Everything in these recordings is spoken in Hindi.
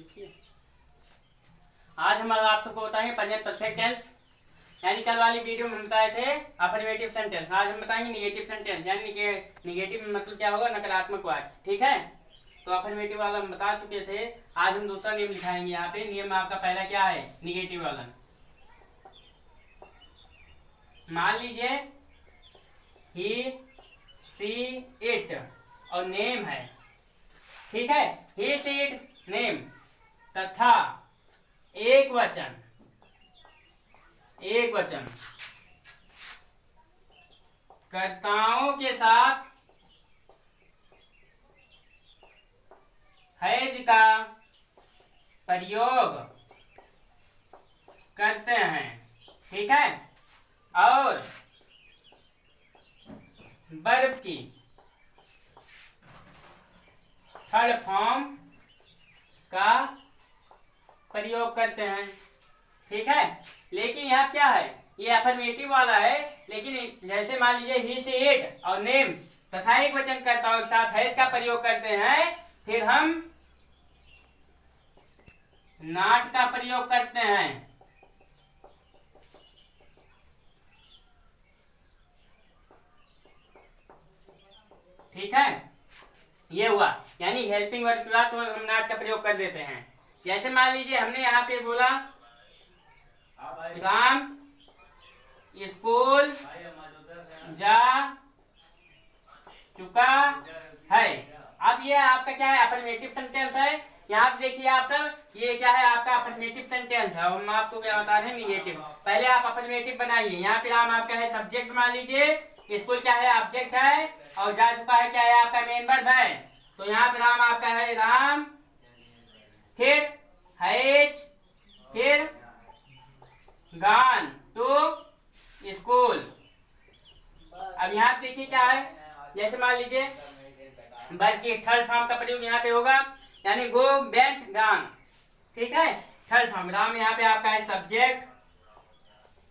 देखिए, आज हम आप सबको बताएंगे प्रेजेंट परफेक्ट टेंस। यानी कल वाली वीडियो में हम बताए थे अफर्मेटिव सेंटेंस, आज हम बताएंगे निगेटिव सेंटेंस। यानी निगेटिव मतलब क्या होगा, नकारात्मक वाक्य। ठीक है, तो अफर्मेटिव वाला हम बता चुके थे। आज हम दूसरा नियम लिखाएंगे। यहाँ पे नियम आपका पहला क्या है, निगेटिव वाला। मान लीजिए ही सी इट और नेम है। ठीक है, ही सी इट नेम तथा एक वचन कर्ताओं के साथ हैज का प्रयोग करते हैं। ठीक है, और वर्ब की थर्ड फॉर्म का प्रयोग करते हैं। ठीक है, लेकिन यहाँ क्या है, ये अफर्मेटिव वाला है। लेकिन जैसे मान लीजिए ही से इट और नेम तथा एक वचन कर्ताओं के साथ हैज का प्रयोग करते हैं, फिर हम नॉट का प्रयोग करते हैं। ठीक है, ये हुआ। यानी हेल्पिंग वर्ब के बाद तो हम नॉट का प्रयोग कर देते हैं। जैसे मान लीजिए हमने यहाँ पे बोला राम स्कूल जा चुका है। अब ये आपका क्या है, अफर्मेटिव सेंटेंस है। यहाँ पे देखिए आप सब, ये क्या है आपका अफर्मेटिव सेंटेंस है। हम आपको क्या बता रहे हैं, निगेटिव। पहले आप अफर्मेटिव बनाइए। यहाँ पे राम आपका है सब्जेक्ट, मान लीजिए स्कूल क्या है ऑब्जेक्ट है, और जा चुका है क्या है आपका मेन वर्ब है। तो यहाँ पे राम आपका है राम, फिर हैज, फिर गॉन टू स्कूल। अब यहाँ देखिए क्या है, जैसे मान लीजिए वर्ब की थर्ड फॉर्म का प्रयोग यहाँ पे होगा, यानी गो वेंट गॉन। ठीक है, थर्ड फॉर्म राम यहाँ पे आपका है सब्जेक्ट,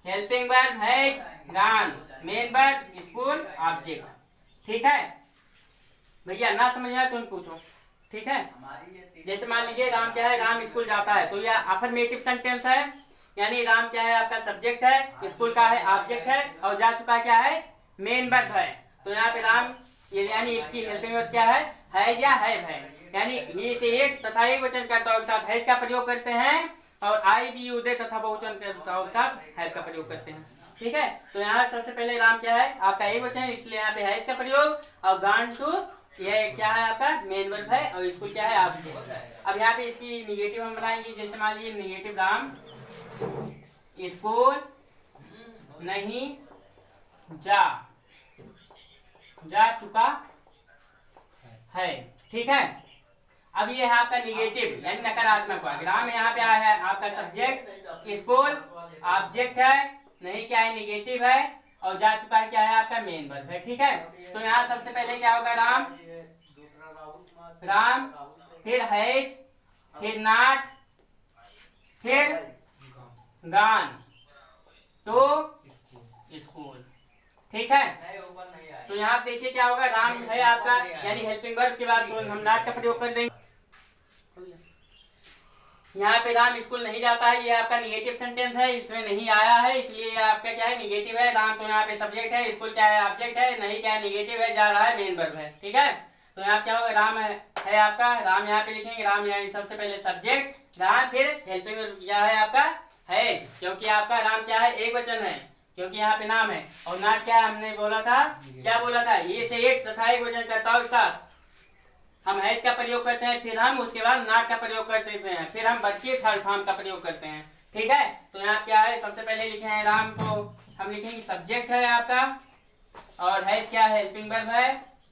हेल्पिंग वर्ब है gone, main verb school object. ठीक है भैया, ना समझ आए तो पूछो। ठीक है, जैसे मान लीजिए राम क्या है, राम स्कूल जाता है, तो यह अफर्मेटिव सेंटेंस है। यानी राम क्या है आपका सब्जेक्ट है, स्कूल का है ऑब्जेक्ट है, और जा चुका क्या है मेन वर्ब है। तो यहाँ पे राम ये यानी इसकी हेल्पिंग वर्ब क्या है या हैव है। यानी ही से इट तथा एक वचन कर्ताओं के साथ हैज का प्रयोग करते हैं, और आई बी यू दे तथा बहुवचन कर्ताओं के साथ हैव का प्रयोग करते हैं। ठीक है, तो यहाँ सबसे पहले राम क्या है आपका एक वचन, इसलिए यहाँ पे हैज का प्रयोग, और गॉन टू ये क्या है आपका मेन वर्ब है, और स्कूल क्या है ऑब्जेक्ट। अब यहाँ पे इसकी निगेटिव हम बनाएंगे। जैसे मान लीजिए निगेटिव राम स्कूल नहीं जा चुका है। ठीक है, अब ये है आपका निगेटिव यानी नकारात्मक वाक्य। राम यहाँ पे आया है आपका सब्जेक्ट, स्कूल ऑब्जेक्ट है, नहीं क्या है निगेटिव है, और जा चुका है क्या है आपका मेन वर्ब है। ठीक है, तो यहाँ सबसे पहले क्या होगा राम, फिर हैज, फिर नॉट, फिर गॉन टू स्कूल। ठीक है, तो यहाँ देखिए क्या होगा, राम है आपका यानी हेल्पिंग वर्ब के बाद हम नॉट का प्रयोग कर देंगे। यहाँ पे राम स्कूल नहीं जाता है, ये आपका निगेटिव सेंटेंस है, इसमें नहीं आया है, इसलिए ये आपका क्या है निगेटिव है। राम तो यहाँ पे सब्जेक्ट है, स्कूल क्या है ऑब्जेक्ट है, नहीं क्या है निगेटिव है, जा रहा है मेन वर्ब है। ठीक है, तो यहाँ क्या होगा राम है आपका, राम यहाँ पे लिखेंगे राम यहाँ सबसे पहले सब्जेक्ट राम, फिर हेल्पिंग वर्ब क्या है आपका है, क्योंकि आपका राम क्या है एक वचन है, क्योंकि यहाँ पे नाम है। और नॉट क्या हमने बोला था, क्या बोला था, ये से एक तथा एक वचन कर्ताओं के साथ हम हैज का प्रयोग करते हैं, फिर हम उसके बाद नॉट का प्रयोग कर देते हैं, फिर हम वर्ब की थर्ड फॉर्म का प्रयोग करते हैं। ठीक है, तो यहाँ क्या है सबसे पहले लिखे हैं राम, तो हम लिखेंगे सब्जेक्ट है आपका, और हैज क्या है हेल्पिंग वर्ब है,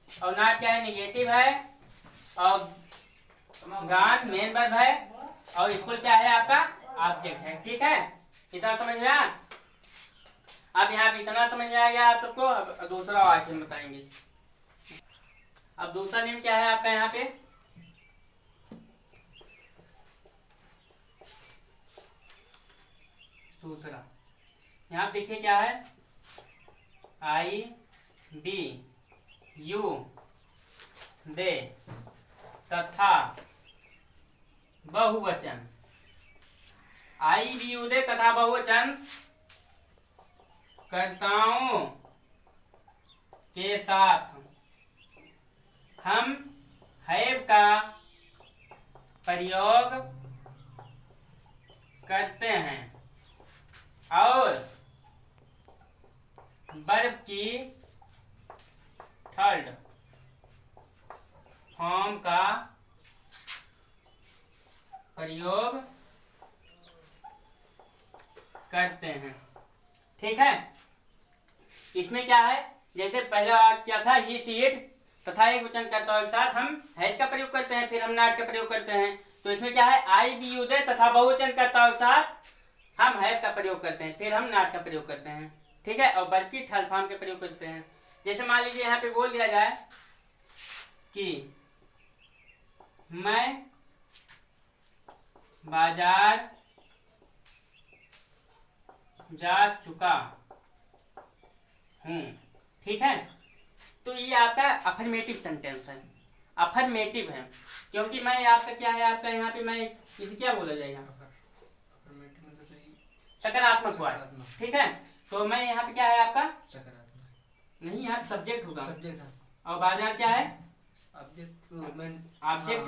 और नॉट क्या है निगेटिव है, और गॉन मेन वर्ब है, और स्कूल क्या है आपका ऑब्जेक्ट है। ठीक है, इतना समझ में आया। अब यहाँ पे इतना समझ में आ गया आप सबको। अब दूसरा वाक्य बताएंगे। अब दूसरा नियम क्या है आपका यहाँ पे, दूसरा यहाँ पे देखिए क्या है, आई बी यू दे तथा बहुवचन, आई भी उदय तथा बहुवचन कर्ताओं के साथ हम हैव का प्रयोग करते हैं और वर्ब की थर्ड फॉर्म का प्रयोग करते हैं। ठीक है, इसमें क्या है, जैसे पहला क्या था, ही सी इट तथा एक वचन कर्ताओं के साथ हम हैज का प्रयोग करते हैं, फिर हम नॉट का प्रयोग करते हैं। तो इसमें क्या है, आई बी यू दे तथा बहुवचन कर्ताओं के साथ हम हैव का प्रयोग करते हैं, फिर हम नॉट का प्रयोग करते हैं। ठीक है, और वर्ब की थर्ड फॉर्म के प्रयोग करते हैं। जैसे मान लीजिए यहाँ पे बोल दिया जाए कि मैं बाजार जा चुका हूँ। ठीक है, तो ये आपका अफर्मेटिव सेंटेंस है, अफर्मेटिव है, क्योंकि मैं आपका क्या है, आपका यहाँ पे मैं इसे क्या बोला जाएगा, सकारात्मक हुआ। ठीक है, तो मैं यहाँ पे क्या है आपका सकारात्मक, नहीं यहाँ सब्जेक्ट होगा, सब्जेक्ट है, और बाजार क्या है, ऑब्जेक्ट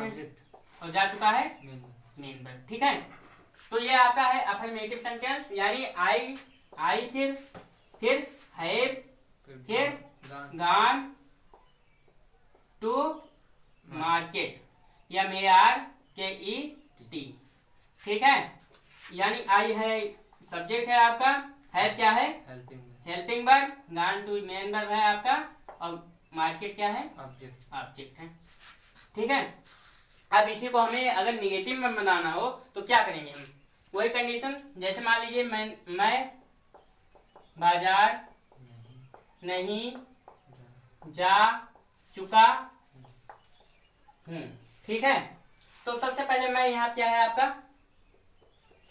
है, और जा चुका है मेन वर्ब। ठीक है, तो ये आपका है अफर्मेटिव सेंटेंस, यानी आई फिर हैव फिर गॉन टू मार्केट, या MARKET। ठीक है, यानी आई है सब्जेक्ट है आपका, हैव क्या है helping verb, gone to main verb है आपका, और मार्केट क्या है ऑब्जेक्ट है। ठीक है, अब इसी को हमें अगर निगेटिव में बनाना हो तो क्या करेंगे हम, वही कंडीशन, जैसे मान लीजिए मैं बाजार नहीं जा चुका हूँ। ठीक है, तो सबसे पहले मैं यहाँ क्या है आपका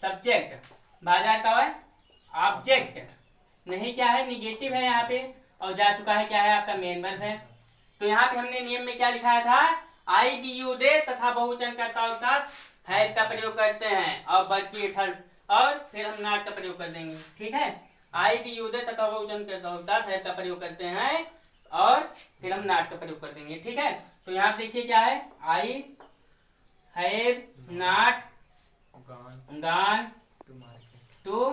सब्जेक्ट, बाजार का है ऑब्जेक्ट, नहीं क्या है निगेटिव है यहाँ पे, और जा चुका है क्या है आपका मेन वर्ब है। तो यहाँ पे हमने नियम में क्या लिखाया था, आई बी यू दे तथा बहुवचन कर्ताओं के साथ हैव का प्रयोग करते हैं और वर्ब की थर्ड, और फिर हम नॉट का प्रयोग कर देंगे। ठीक है, आई बी यू दे तथा बहुवचन कर्ताओं के साथ हैव का प्रयोग करते हैं और फिर हम नॉट का प्रयोग कर देंगे। ठीक है, तो यहाँ देखिए क्या है, I have not gone to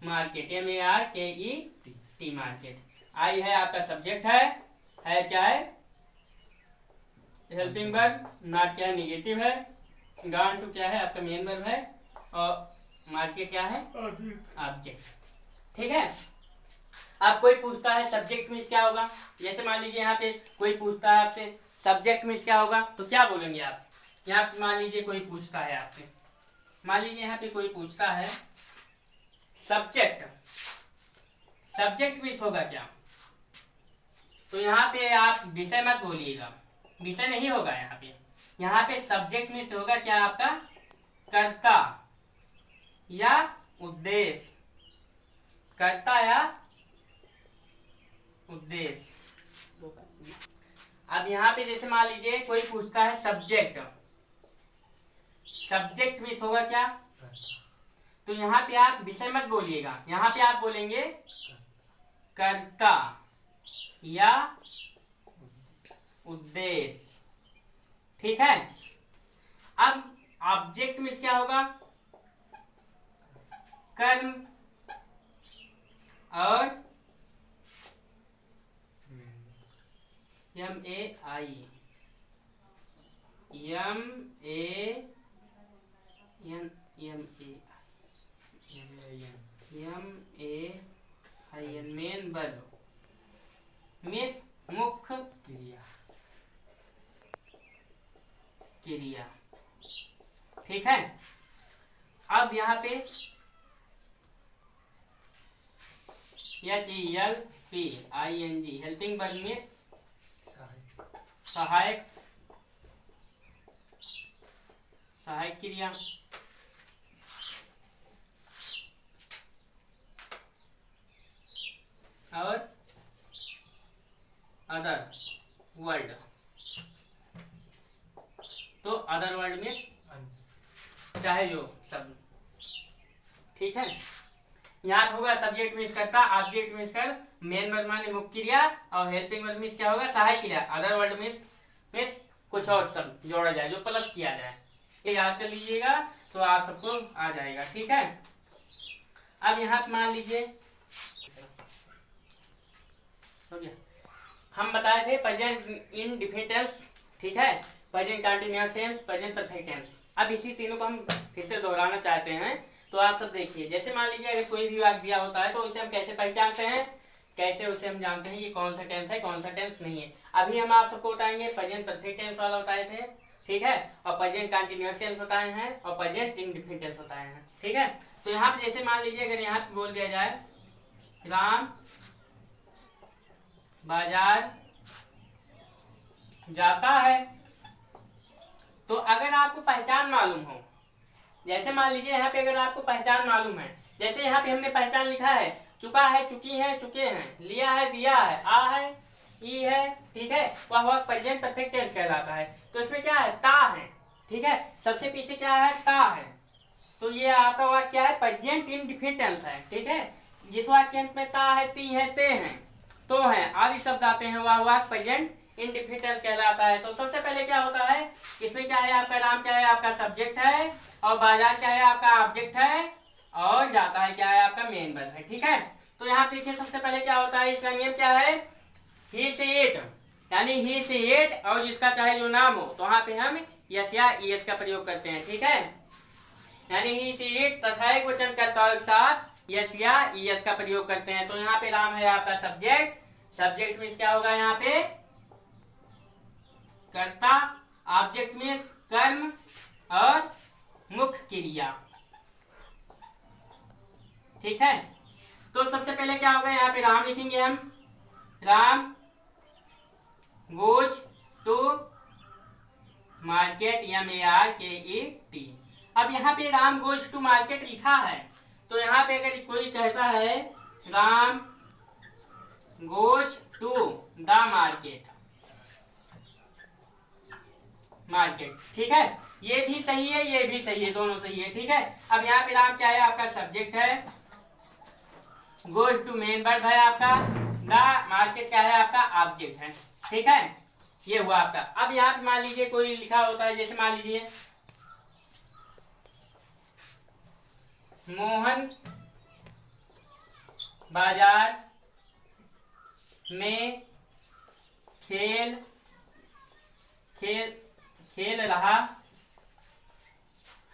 market, MARKET market. I है आपका सब्जेक्ट है क्या है हेल्पिंग वर्ब, नॉट क्या है निगेटिव है, गॉन टू क्या है आपका मेन वर्ब है, और मार्केट क्या है ऑब्जेक्ट। ठीक है, अब कोई पूछता है सब्जेक्ट मीन्स क्या होगा, जैसे मान लीजिए यहाँ पे कोई पूछता है आपसे सब्जेक्ट मीन्स क्या होगा, तो क्या बोलेंगे आप, यहाँ पे मान लीजिए कोई पूछता है आपसे, मान लीजिए यहाँ पे कोई पूछता है सब्जेक्ट मीन्स होगा क्या, तो यहाँ पे आप विषय मत बोलिएगा, विषय नहीं होगा यहाँ पे सब्जेक्ट मीन्स होगा क्या आपका कर्ता या उद्देश्य, कर्ता या उद्देश्य। अब यहाँ पे जैसे मान लीजिए कोई पूछता है सब्जेक्ट मीन्स होगा क्या, तो यहाँ पे आप विषय मत बोलिएगा, यहाँ पे आप बोलेंगे कर्ता या उद्देश्य। ठीक है, अब ऑब्जेक्ट मीन्स क्या होगा, कर्म और मेन वर्ब मीन्स मुख्य क्रिया। ठीक है, अब यहाँ पे HELPING हेल्पिंग वर्ब मीन्स सहायक क्रिया। और अदर वर्ड, तो अदर वर्ड मीन्स चाहे जो सब, ठीक है। यहाँ पे होगा सब्जेक्ट मीन्स कर्ता, ऑब्जेक्ट मीन्स कर, मेन वर्ब माने मुख्य क्रिया, और हेल्पिंग वर्ब मीन्स क्या होगा सहायक क्रिया, अदर वर्ड मीन्स कुछ और सब जोड़ा जाए जो प्लस किया जाए। ये याद कर लीजिएगा तो आप सबको आ जाएगा, ठीक है। अब यहाँ पे मान लीजिए हो गया, हम बताए थे प्रेजेंट इंडेफिनिट टेंस, ठीक है, present continuous tense, present perfect tense. अब इसी तीनों को हम फिर से दोहराना चाहते हैं, तो आप सब देखिए। जैसे मान लीजिए अगर कोई भी वाक्य दिया होता है तो उसे हम कैसे पहचानते हैं, कैसे उसे हम जानते हैं ये कौन सा टेंस है कौन सा टेंस नहीं है। अभी हम आप सबको बताएंगे प्रेजेंट परफेक्ट टेंस वाला बताए थे, ठीक है, और प्रेजेंट कंटीन्यूअस टेंस बताए हैं, और प्रेजेंट इंडेफिनिट टेंस बताए हैं, ठीक है। तो यहाँ पे जैसे मान लीजिए अगर यहाँ पे बोल दिया जाए राम बाजार जाता है, तो अगर आपको पहचान मालूम हो, जैसे मान लीजिए यहाँ पे अगर आपको पहचान मालूम है, जैसे यहाँ पे हमने पहचान लिखा है चुका है, चुकी है, चुके हैं, लिया है, दिया है, आ है, ई है, ठीक है, वह वर्ब प्रेजेंट परफेक्ट टेंस कहलाता है। तो इसमें क्या है ता है, ठीक है, सबसे पीछे क्या है ता है, तो ये आपका वाक्य क्या है प्रेजेंट इंडेफिनिट टेंस है, ठीक है। जिस वाक्य में ता है, ती है, ते हैं, तो हैं आदि शब्द आते हैं, वह वाक्य प्रेजेंट इंडेफिनिट टेंस कहलाता है। तो सबसे पहले क्या होता है, इसमें क्या है आपका राम क्या है आपका सब्जेक्ट है, और बाजार क्या है आपका ऑब्जेक्ट है, और जाता है क्या है आपका मेन वर्ब है, ठीक है। तो यहाँ देखिए सबसे पहले क्या होता है, इसका नियम क्या है, ही से इट, यानी ही से इट, और जिसका चाहे जो नाम हो तो वहां पे हम यस या ईएस का प्रयोग करते हैं, ठीक है, यानी ही से इट तथा एक वचन कर्ता के साथ यस या ईएस का प्रयोग करते हैं। तो यहाँ पे राम है आपका सब्जेक्ट, सब्जेक्ट मीन्स क्या होगा यहाँ पे कर्ता, ऑब्जेक्ट मीन्स कर्म, और मुख्य क्रिया, ठीक है। तो सबसे पहले क्या होगा यहाँ पे राम लिखेंगे हम, Ram goes to market, MARKET। अब यहाँ पे राम गोज टू मार्केट लिखा है, तो यहाँ पे अगर कोई कहता है Ram goes to the market, ठीक है, ये भी सही है ये भी सही है, दोनों सही है, ठीक है। अब यहाँ पे राम क्या है आपका सब्जेक्ट है, गोज टू मेन वर्ब है आपका, द मार्केट क्या है आपका ऑब्जेक्ट है, ठीक है, ये हुआ आपका। अब यहाँ पे मान लीजिए कोई लिखा होता है, जैसे मान लीजिए मोहन बाजार में खेल रहा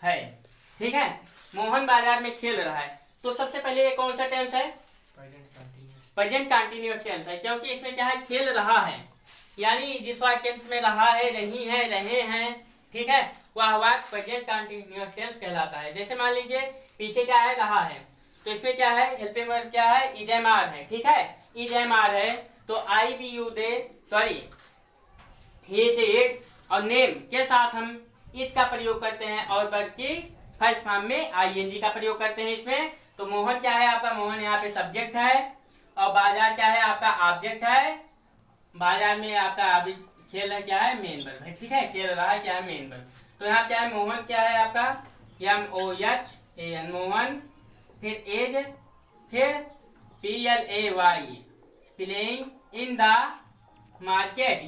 है, ठीक है, मोहन बाजार में खेल रहा है। तो सबसे पहले ये कौन सा टेंस है, प्रेजेंट कंटीन्यूअस टेंस है, क्योंकि इसमें क्या है खेल रहा है, यानी जिस वाक्य में रहा है, रही है, रहे हैं, ठीक है, वह वाक्य प्रेजेंट कंटीन्यूअस टेंस कहलाता है। जैसे मान लीजिए पीछे क्या है रहा है, तो इसमें क्या है हेल्पिंग वर्ब क्या है इज एम आर है, ठीक है, इज एम आर है, तो आई बी यू दे सॉरी ही से इट और नेम के साथ हम इज का प्रयोग करते हैं, और वर्ब की फर्स्ट फॉर्म में आईएनजी का प्रयोग करते हैं इसमें। तो मोहन क्या है आपका, मोहन यहाँ पे सब्जेक्ट है, और बाजार क्या है आपका ऑब्जेक्ट है, बाजार में आपका खेल है क्या है मेन वर्ब है, ठीक है, खेल रहा है क्या है मेन वर्ब। तो यहाँ क्या है मोहन क्या है आपका MOHAN मोहन, फिर एज, फिर PLAY playing in the market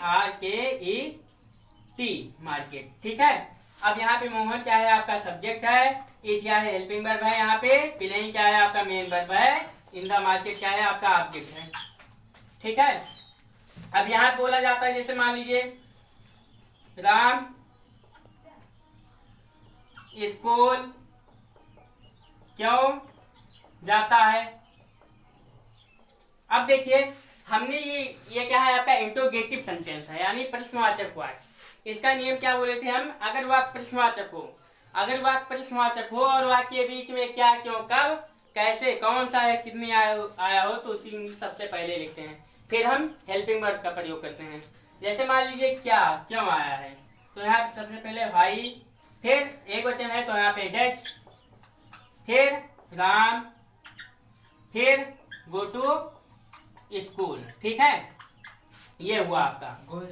MARKET market, ठीक है। अब यहाँ पे मोहन क्या है आपका सब्जेक्ट है, इज क्या है हेल्पिंग वर्ब है, यहाँ पे प्लेइंग क्या है आपका मेन वर्ब है, इन द मार्केट क्या है आपका ऑब्जेक्ट है, ठीक है। अब यहाँ बोला जाता है जैसे मान लीजिए राम स्कूल क्यों जाता है। अब देखिए हमने ये क्या है आपका इंटरोगेटिव सेंटेंस है, यानी प्रश्नवाचक वाक्य। इसका नियम क्या बोले थे हम, अगर वाक्य प्रश्नवाचक हो और वाक्य के बीच में क्या क्यों कब कैसे कौन सा है कितनी आया हो तो उसी सबसे पहले लिखते हैं, फिर हम हेल्पिंग वर्ब का प्रयोग करते हैं। जैसे मान लीजिए क्या क्यों आया है, तो यहाँ पे सबसे पहले भाई, फिर एक वचन है तो यहाँ पे डेच, फिर राम, फिर गो टू स्कूल, ठीक है, ये हुआ आपका गोज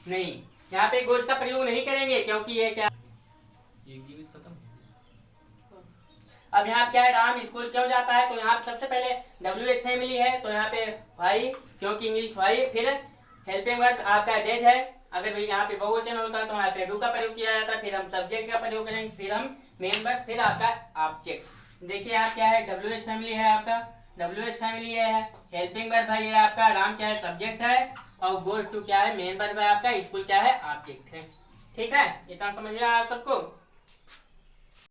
नहीं, यहाँ पे गोज का प्रयोग नहीं करेंगे क्योंकि ये क्या एक जीवित खत्म। अब यहाँ क्या है, राम स्कूल क्यों जाता है, तो यहाँ पे सबसे पहले WH फैमिली है, तो यहाँ पे भाई, क्योंकि इंग्लिश भाई, फिर हेल्पिंग वर्ब आपका डेज है, अगर यहाँ पे बहुवचन होता है तो यहाँ पे डू का प्रयोग किया जाता है, फिर हम सब्जेक्ट का प्रयोग करेंगे, फिर हम मेन वर्ब, फिर आपका ऑब्जेक्ट। देखिए यहाँ क्या है, WH फैमिली है आपका, WH फैमिली है, हेल्पिंग वर्ब भाई है आपका, राम क्या है सब्जेक्ट है, और गोज टू क्या है मेन वर्ब है आपका, स्कूल क्या है ऑब्जेक्ट है। ठीक है, इतना समझ में आया आप सबको।